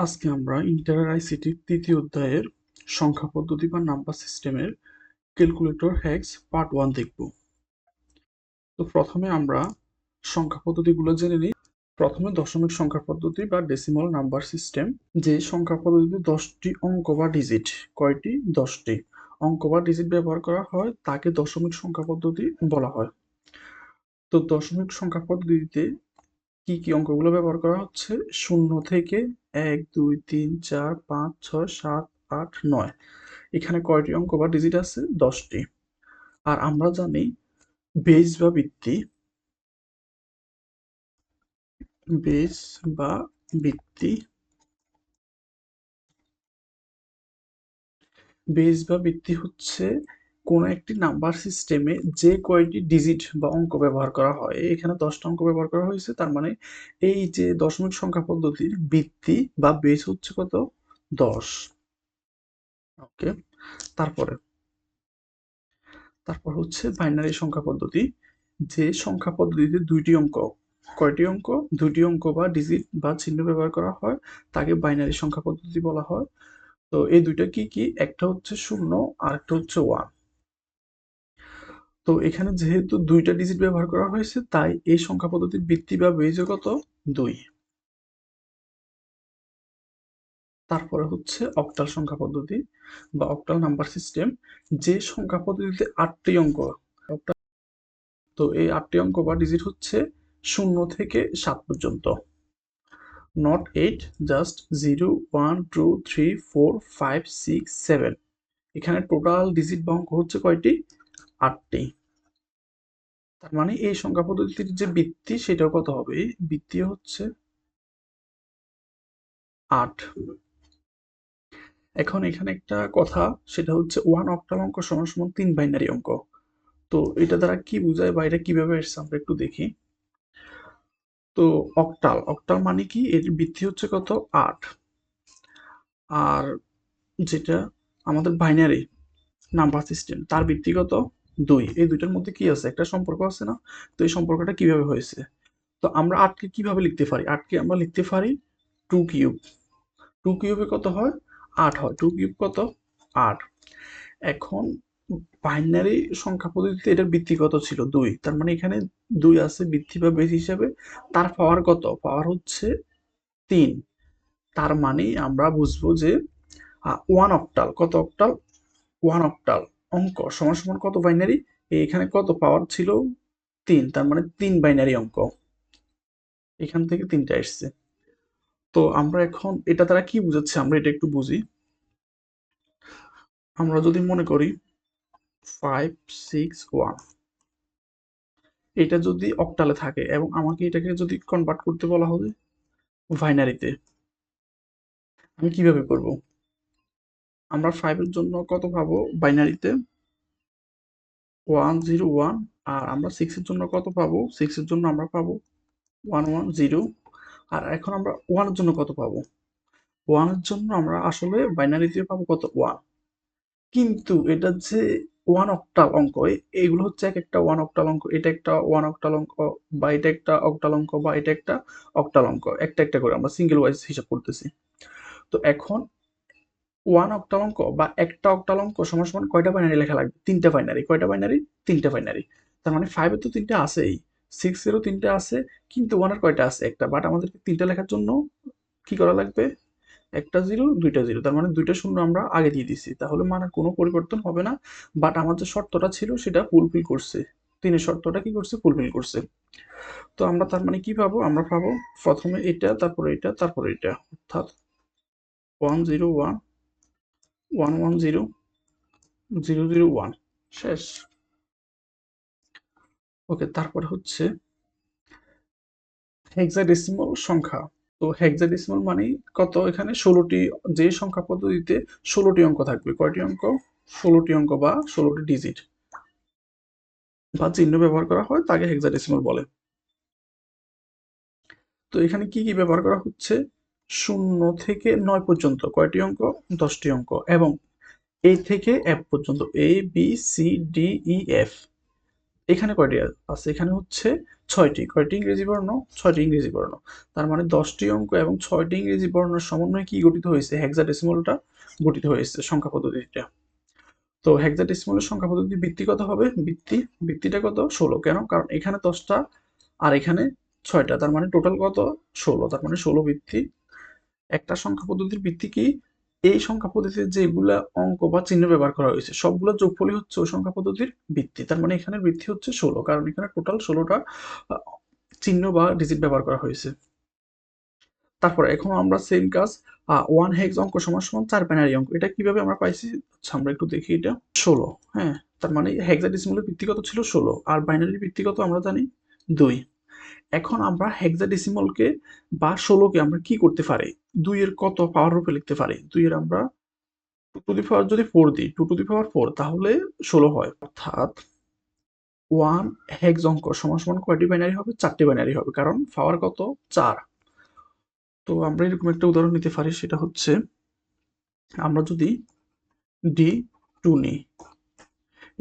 আজকে আমরা ইন্টার আইসিটির তৃতীয় অধ্যায়ের সংখ্যা পদ্ধতি বা নাম্বার সিস্টেমের ক্যালকুলেটর হ্যাক্স পার্ট 1 দেখব। তো প্রথমে আমরা সংখ্যা পদ্ধতিগুলো জেনে নিই। প্রথমে দশমিক সংখ্যা পদ্ধতি বা ডেসিমাল নাম্বার সিস্টেম। যে সংখ্যা পদ্ধতিতে 10টি অঙ্ক বা ডিজিট, কয়টি? 10টি অঙ্ক বা ডিজিট ব্যবহার করা হয় তাকে দশমিক সংখ্যা পদ্ধতি বলা হয়। তো দশমিক সংখ্যা পদ্ধতিতে কি কি অঙ্কগুলো ব্যবহার করা হচ্ছে? 0 থেকে 1, 2, 3, 4, 5, 6, 7, 8, 9। এখানে কয়টি অঙ্ক বা ডিজিট আছে? 10টি। আর আমরা জানি বেস বা ভিত্তি, বেস বা ভিত্তি, বেস বা ভিত্তি হচ্ছে কোনো একটি নাম্বার সিস্টেমে যে কয়টি ডিজিট বা অঙ্ক ব্যবহার করা হয়। এখানে 10টা অঙ্ক ব্যবহার করা হয়েছে, তার মানে এই যে দশমিক সংখ্যা পদ্ধতির ভিত্তি বা বেস হচ্ছে কত? 10। ওকে, তারপরে তারপর হচ্ছে বাইনারি সংখ্যা পদ্ধতি। যে সংখ্যা পদ্ধতিতে দুইটি অঙ্ক, কয়টি অঙ্ক? দুইটি অঙ্ক বা ডিজিট বা চিহ্ন ব্যবহার করা হয় তাকে বাইনারি সংখ্যা পদ্ধতি বলা হয়। তো এই দুইটা কি কি? একটা হচ্ছে 0 আর একটা হচ্ছে 1। তো এখানে যেহেতু দুইটা ডিজিট ব্যবহার করা হয়েছে তাই এই সংখ্যা পদ্ধতির ভিত্তি বা বেইজও কত? 2। তারপরে হচ্ছে অক্টাল সংখ্যা পদ্ধতি বা অক্টাল নাম্বার সিস্টেম। যে সংখ্যা পদ্ধতিতে 8টি অঙ্ক, তো এই 8টি অঙ্ক বা ডিজিট হচ্ছে 0 থেকে 7 পর্যন্ত। Not 8, just 0, 1, 2, 3, 4, 5, 6, 7। এখানে টোটাল ডিজিট বা অঙ্ক হচ্ছে কয়টি? 8টি। তার মানে এই সংখ্যা পদ্ধতির যে ভিত্তি সেটাও কত হবে? ভিত্তি হচ্ছে 8। এখন এখানে একটা কথা, সেটা হচ্ছে 1 অক্টাল অঙ্ক সমান সমান 3 বাইনারি অঙ্ক। তো এটা দ্বারা কি বোঝায় বা এটা কিভাবে এসছে আমরা একটু দেখি। তো অক্টাল, অক্টাল মানে কি? এর ভিত্তি হচ্ছে কত? 8। আর যেটা আমাদের বাইনারি নাম্বার সিস্টেম তার ভিত্তিগত 2। এই দুইটার মধ্যে কি আছে? একটা সম্পর্ক আছে না? তো এই সম্পর্কটা কিভাবে হয়েছে? তো আমরা 8কে কিভাবে লিখতে পারি? 8কে আমরা লিখতে পারি 2 কিউব। 2 কিউবে কত হয়? 8 হয়। 2 কিউব কত? 8। এখন বাইনারি সংখ্যা পদ্ধতিতে এটার ভিত্তি কত ছিল? 2। তার মানে এখানে 2 আছে ভিত্তি বা বেস হিসাবে। তার পাওয়ার কত? পাওয়ার হচ্ছে 3। তার মানে আমরা বুঝবো যে 1 অক্টাল, কত অক্টাল? 1 অক্টাল অঙ্ক সমান সমান কত বাইনারি? এখানে কত পাওয়ার ছিল? 3। তার মানে 3 বাইনারি অঙ্ক। এখান থেকে 3টা এসছে। তো আমরা এখন এটা দ্বারা কি বুঝাচ্ছে আমরা এটা একটু বুঝি। আমরা যদি মনে করি 5, 6, 1, এটা যদি অক্টালে থাকে এবং আমাকে এটাকে যদি কনভার্ট করতে বলা হবে বাইনারিতে, আমি কিভাবে করব? আমরা 5 এর জন্য কত পাবো বাইনারিতে? 101। আর আমরা 6 এর জন্য কত পাবো? 6 এর জন্য আমরা পাবো 110। আর এখন আমরা 1 এর জন্য কত পাবো? 1 এর জন্য আমরা আসলে বাইনারিতে পাবো কত? 1। কিন্তু এটা যে 1 অক্টাল অঙ্ক, এগুলো হচ্ছে একেকটা 1 অক্টাল অঙ্ক। এটা একটা 1 অক্টাল অঙ্ক, বা এটা একটা অক্টাল অঙ্ক, বা এটা একটা অক্টাল অঙ্ক। একটা একটা করে আমরা সিঙ্গেল ওয়াইজ হিসাব করতেছি। তো এখন 1 অক্টাল অঙ্ক বা একটা অক্টাল অঙ্ক সমান সমান কয়টা বাইনারি লেখা লাগবে? 3টা বাইনারি। কয়টা বাইনারি? 3টা বাইনারি। তার মানে 5 এর তো 3টা আছেই, 6 এরও 3টা আছে, কিন্তু 1 এর কয়টা আছে? একটা। বাট আমাদেরকে 3টা লেখার জন্য কি করা লাগবে? একটা 0, 2টা 0। তার মানে 2টা শূন্য আমরা আগে দিয়ে দিছি। তাহলে মানে কোনো পরিবর্তন হবে না। বাট আমার যে শর্তটা ছিল সেটা ফুলফিল করছে। 3 এর শর্তটা কি করছে? ফুলফিল করছে। তো আমরা তার মানে কি পাবো? আমরা পাবো প্রথমে এটা, তারপরে এটা, তারপরে এটা। অর্থাৎ 101, 110, 001। শেষ। ওকে, তারপরে হচ্ছে হেক্সাডেসিমাল সংখ্যা। তো হেক্সাডেসিমাল মানে কত? এখানে 16টি, যে সংখ্যা পদ্ধতিতে 16টি অঙ্ক থাকবে। কয়টি অঙ্ক? 16টি অঙ্ক বা 16টি ডিজিট বা চিহ্ন ব্যবহার করা হয় তাকে হেক্সাডেসিমাল বলে। তো এখানে কি কি ব্যবহার করা হচ্ছে? 0 থেকে 9 পর্যন্ত কয়টি অঙ্ক? 10টি অঙ্ক। এবং এ থেকে এফ পর্যন্ত, A B C D E F, এখানে কয়টি আছে? এখানে হচ্ছে কয়টি ইংরেজি বর্ণ? 6টি ইংরেজি বর্ণ। তার মানে 10টি অঙ্ক এবং 6টি ইংরেজি বর্ণের সমন্বয়ে কি গঠিত হয়েছে? হেক্সাডেসিমালটা গঠিত হয়েছে সংখ্যা পদ্ধতিটা। তো হেক্সাডেসিমালের সংখ্যা পদ্ধতির ভিত্তি কত হবে? ভিত্তিটা কত? 16। কেন? কারণ এখানে 10টা আর এখানে 6টা, তার মানে টোটাল কত? 16। তার মানে 16 ভিত্তি। একটা সংখ্যা পদ্ধতির ভিত্তি কি? এই সংখ্যা পদ্ধতিতে যেগুলা অঙ্ক বা চিহ্ন ব্যবহার করা হয়েছে সবগুলো যোগফলই হচ্ছে ওই সংখ্যা পদ্ধতির ভিত্তি। তার মানে এখানে ভিত্তি হচ্ছে 16, কারণ এখানে টোটাল 16টা চিহ্ন বা ডিজিট ব্যবহার করা হয়েছে। তারপর এখন আমরা সেম কাজ, ওয়ান হেক্স অঙ্ক সমান সমান 4 বাইনারি অঙ্ক। এটা কিভাবে আমরা পাইছি? আচ্ছা, আমরা একটু দেখি এটা। 16, হ্যাঁ। তার মানে হেক্সাডেসিমালের ভিত্তি কত ছিল? 16, আর বাইনারির ভিত্তি কত আমরা জানি? 2। এখন আমরা হেক্সাডেসিমালকে বা 16কে আমরা কি করতে পারি? 2 এর কত পাওয়ার রূপে লিখতে পারি? 2 এর আমরা 2 টু দি পাওয়ার যদি 4 দিই, 2 টু দি পাওয়ার 4, তাহলে 16 হয়। অর্থাৎ 1 হেক্স অঙ্ক সমান সমান কয়টি বাইনারি হবে? 4টি বাইনারি হবে, কারণ পাওয়ার কত? 4। তো আমরা এরকম একটা উদাহরণ নিতে পারি, সেটা হচ্ছে আমরা যদি D2 নিই,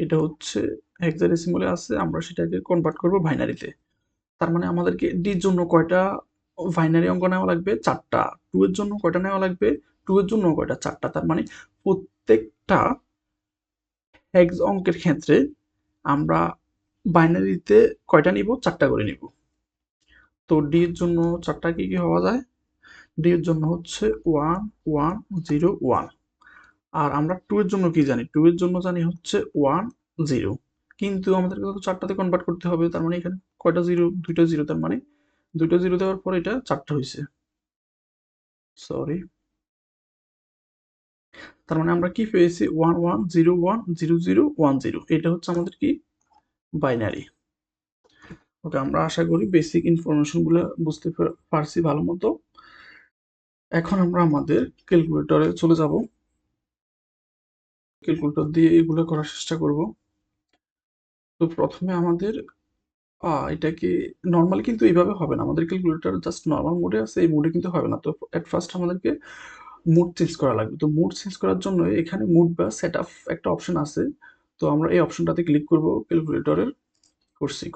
এটা হচ্ছে হেক্সাডেসিমালে আছে, আমরা সেটাকে কনভার্ট করব বাইনারিতে। তার মানে আমাদেরকে ডি এর জন্য কয়টা বাইনারি অঙ্ক নেওয়া লাগবে? 4টা। 2 এর জন্য কয়টা নেওয়া লাগবে? 2 এর জন্য কয়টা? 4টা। তার মানে প্রত্যেকটা হেক্স অঙ্কের ক্ষেত্রে আমরা বাইনারিতে কয়টা নিব? 4টা করে নিব। তো ডি এর জন্য 4টা কি কি হওয়া যায়? ডি এর জন্য হচ্ছে 1 1 0 1। আর আমরা 2 এর জন্য কি জানি? 2 এর জন্য জানি হচ্ছে 1 0। কিন্তু আমাদেরকে তো 4টাতে কনভার্ট করতে হবে। তার মানে এখানে কয়টা 0? 2টা 0। তার মানে 2টা 0 দেওয়ার পর এটা 4টা হইছে। সরি। তার মানে আমরা কি পেয়েছি? 1 1 0 1 0 0 1 0। এটা হচ্ছে আমাদের কি? বাইনারি। ওকে, আমরা আশা করি বেসিক ইনফরমেশন গুলো বুঝতে পারছি ভালো মতো। এখন আমরা আমাদের ক্যালকুলেটরে চলে যাব। ক্যালকুলেটর দিয়ে এগুলো করার চেষ্টা করব। তো প্রথমে আমাদের এটাকে নরমালি কিন্তু এইভাবে হবে না। আমাদের ক্যালকুলেটর জাস্ট নরমাল মোডে আছে, এই মোডে কিন্তু হবে না। তো এট ফার্স্ট আমাদেরকে মুড চেঞ্জ করা লাগবে। তো মুড চেঞ্জ করার জন্য এখানে মুড বা সেটআপ একটা অপশন আছে। তো আমরা এই অপশনটাতে ক্লিক করব ক্যালকুলেটরের।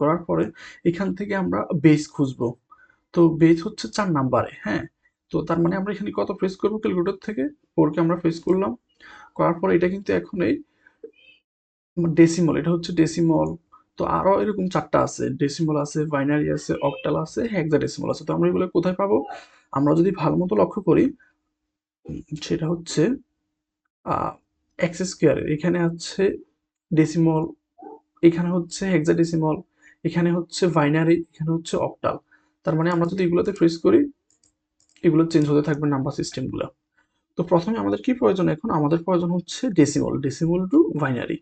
করার পরে এখান থেকে আমরা বেস খুঁজবো। তো বেস হচ্ছে 4 নাম্বারে, হ্যাঁ। তো তার মানে আমরা এখানে কত প্রেস করব? ক্যালকুলেটর থেকে 4 কে আমরা প্রেস করলাম। করার পরে এটা কিন্তু এখন এই ডেসিমল, এটা হচ্ছে ডেসিমল। তো আরো এরকম 4টা আছে, ডেসিমল আছে, বাইনারি আছে, অক্টাল আছে, হেক্সাডেসিমাল আছে। তো আমরা এগুলো কোথায় পাবো? আমরা যদি ভালো মতো লক্ষ্য করি, সেটা হচ্ছে এক্স স্কোয়ার, এখানে হচ্ছে ডেসিমল, এখানে হচ্ছে হেক্সাডেসিমাল, এখানে হচ্ছে বাইনারি, এখানে হচ্ছে অক্টাল। তার মানে আমরা যদি এগুলোতে প্রেস করি, এগুলো চেঞ্জ হতে থাকবে নাম্বার সিস্টেমগুলো। তো প্রথমে আমাদের কি প্রয়োজন? এখন আমাদের প্রয়োজন হচ্ছে decimal two binary.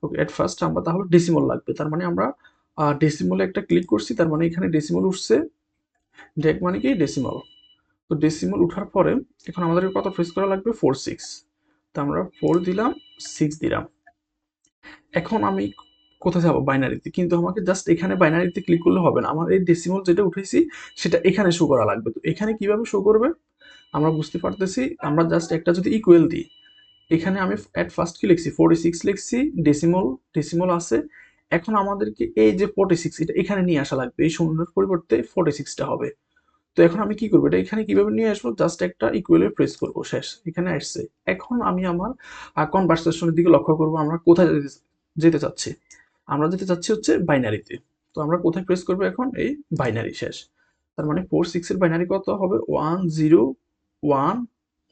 Okay, at first আমরা তাহলে ডেসিমল লাগবে। তার মানে আমরা ডেসিমলে একটা ক্লিক করছি, তার মানে এখানে ডেসিমল উঠছে। ডেক মানে কি? ডেসিমল। তো ডেসিমল উঠার পরে এখন আমাদের কত প্রেস করা লাগবে? 4 6। তো আমরা 4 দিলাম, 6 দিলাম। এখন আমি কোথায় যাব? বাইনারিতে। কিন্তু আমাকে জাস্ট এখানে বাইনারিতে ক্লিক করলে হবে না। আমার এই ডেসিমল যেটা উঠেছি সেটা এখানে শো করা লাগবে। তো এখানে কিভাবে শো করবে আমরা বুঝতে পারতেছি। আমরা জাস্ট একটা যদি ইকুয়াল দিই, এখানে আমি এট ফার্স্ট কি লিখছি? 46 লিখছি। ডেসিমল আছে। এখন আমাদেরকে এই যে 46 এটা এখানে নিয়ে আসা লাগবে। এই শূন্যের পরিবর্তে 46টা হবে। তো এখন আমি কি করবো? এটা এখানে কিভাবে নিয়ে আসবো? জাস্ট একটা ইকুয়ালে প্রেস করবো, শেষ। এখানে আসছে। এখন আমি আমার কনভার্সেশনের দিকে লক্ষ্য করবো, আমরা কোথায় যেতে চাচ্ছি। আমরা যেতে চাচ্ছি হচ্ছে বাইনারিতে। তো আমরা কোথায় প্রেস করবো এখন? এই বাইনারি, শেষ। তার মানে 4 6 এর বাইনারি কত হবে? 1 0 1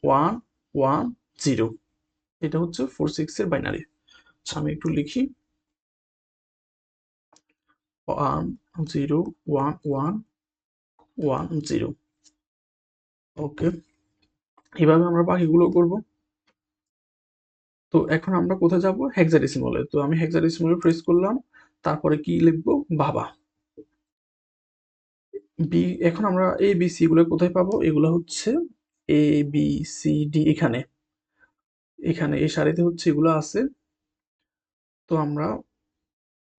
1 1 0। এটা হচ্ছে 4 6 এর বাইনারি। আচ্ছা, আমি একটু লিখি। 1 0 1 1 1 0। ওকে, এভাবে আমরা বাকিগুলো করবো। তো এখন আমরা কোথায় যাব? হেক্সাডেসিমালে। তো আমি হেক্সাডেসিমালে প্রেস করলাম। তারপরে কি লিখবো? বাবা। বি। এখন আমরা এ বি সি গুলো কোথায় পাবো? এগুলো হচ্ছে এ বি সি ডি, এখানে এখানে এই সারিতে হচ্ছে এগুলো আছে। তো আমরা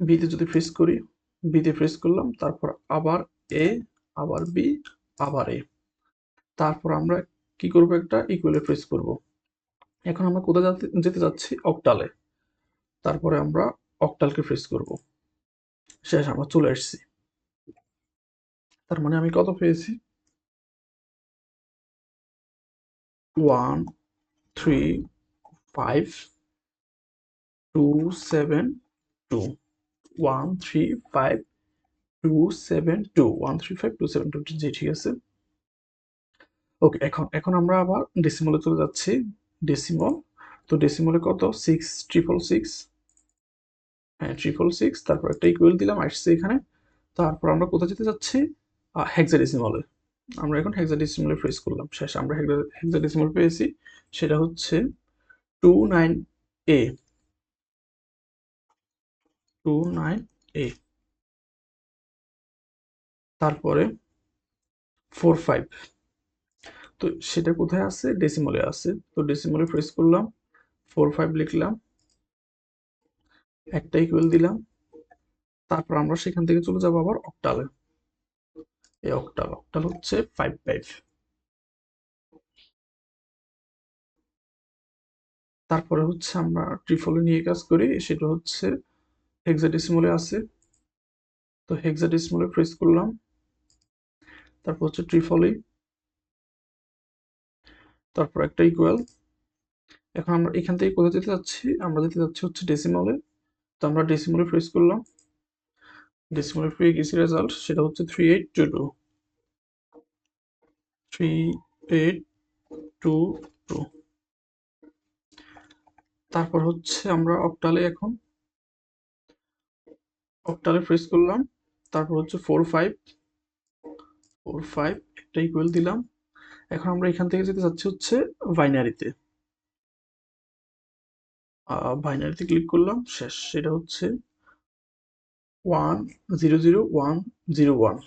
বি তে যদি প্রেস করি, বি তে প্রেস করলাম, তারপর আবার এ, আবার বি, আবার এ। তারপর আমরা কি করব? একটা ইকুয়ালে প্রেস করব। এখন আমরা কোথায় যেতে যাচ্ছি? অক্টালে। তারপরে আমরা অক্টালকে প্রেস করব। শেষ, আমরা চলে আসছি। তার মানে আমি কত পেয়েছি? 1 3 5 2 7 2 1 3 5 2 7 2 1 3 5 2 7 2 জি ঠিক আছে। ওকে, এখন এখন আমরা আবার ডেসিমলে চলে যাচ্ছি। ডেসিমল, তো ডেসিমলে কত? 6 666, হ্যাঁ 666, তারপর একটা ইকুয়াল দিলাম আসছে এখানে। তারপর আমরা কোথায় যেতে যাচ্ছি? হেক্সাডেসিমলে। আমরা এখন হেক্সাডেসিমলে প্রেস করলাম, শেষ। আমরা হেক্সাডেসিমল পেয়েছি, সেটা হচ্ছে 29A। 29A, তারপরে 45, তো সেটা কোথায় আছে? ডেসিমলে আছে। তো ডেসিমলে প্রেস করলাম, 45 লিখলাম, একটা ইকুয়াল দিলাম, তারপর আমরা সেখান থেকে চলে যাবো আবার অক্টালে। এই অক্টাল, অক্টাল হচ্ছে 55। তারপরে হচ্ছে আমরা ট্রিপলে নিয়ে কাজ করি, সেটা হচ্ছে হেক্সাডেসিমলে আছে। তো হেক্সাডেসিমলে প্রেস করলাম, তারপর হচ্ছে ট্রিপলি, তারপর একটা ইকুয়াল। এখন আমরা এখান থেকে কোথায় যেতে যাচ্ছি? আমরা যেতে যাচ্ছি হচ্ছে ডেসিমলে। তো আমরা ডেসিমলে প্রেস করলাম, ডেসিমলে পেয়ে গেছি রেজাল্ট, সেটা হচ্ছে 3822। 3822। তারপর হচ্ছে আমরা অক্টালে, এখন অক্টালে প্রেস করলাম, তারপর হচ্ছে 45, 45 একটা ইকুয়াল দিলাম। এখন আমরা এখান থেকে যেতে যাচ্ছি হচ্ছে বাইনারিতে। বাইনারিতে ক্লিক করলাম, শেষ। সেটা হচ্ছে 1 0 0 1 0 1,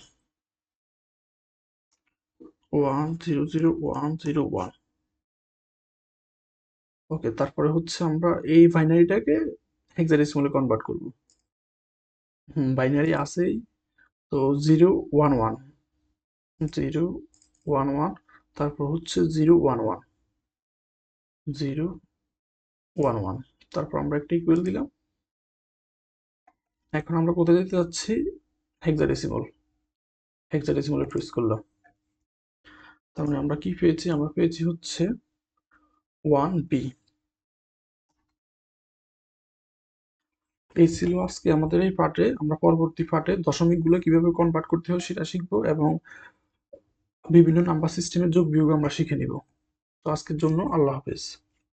1 0 0 1 0 1। ওকে, তারপরে হচ্ছে আমরা এই বাইনারিটাকে হেক্সাডেসিমালে কনভার্ট করব। বাইনারি আছেই, তো 0 1 1, 0 1 1, তারপর হচ্ছে 0 1 1, 0 1 1, তারপর আমরা একটা ইকুয়াল দিলাম। এখন আমরা কোথায় যেতে যাচ্ছি? হেক্সাডেসিমাল, হেক্সাডেসিমালে প্রেস করলাম। তার মানে আমরা কি পেয়েছি? আমরা পেয়েছি হচ্ছে 1B। এই ছিল আজকে আমাদের এই পার্টে। আমরা পরবর্তী পার্টে দশমিকগুলো কিভাবে কনভার্ট করতে হয় সেটা শিখবো, এবং বিভিন্ন নাম্বার সিস্টেমের যোগ বিয়োগ আমরা শিখে নিব। তো আজকের জন্য আল্লাহ হাফেজ।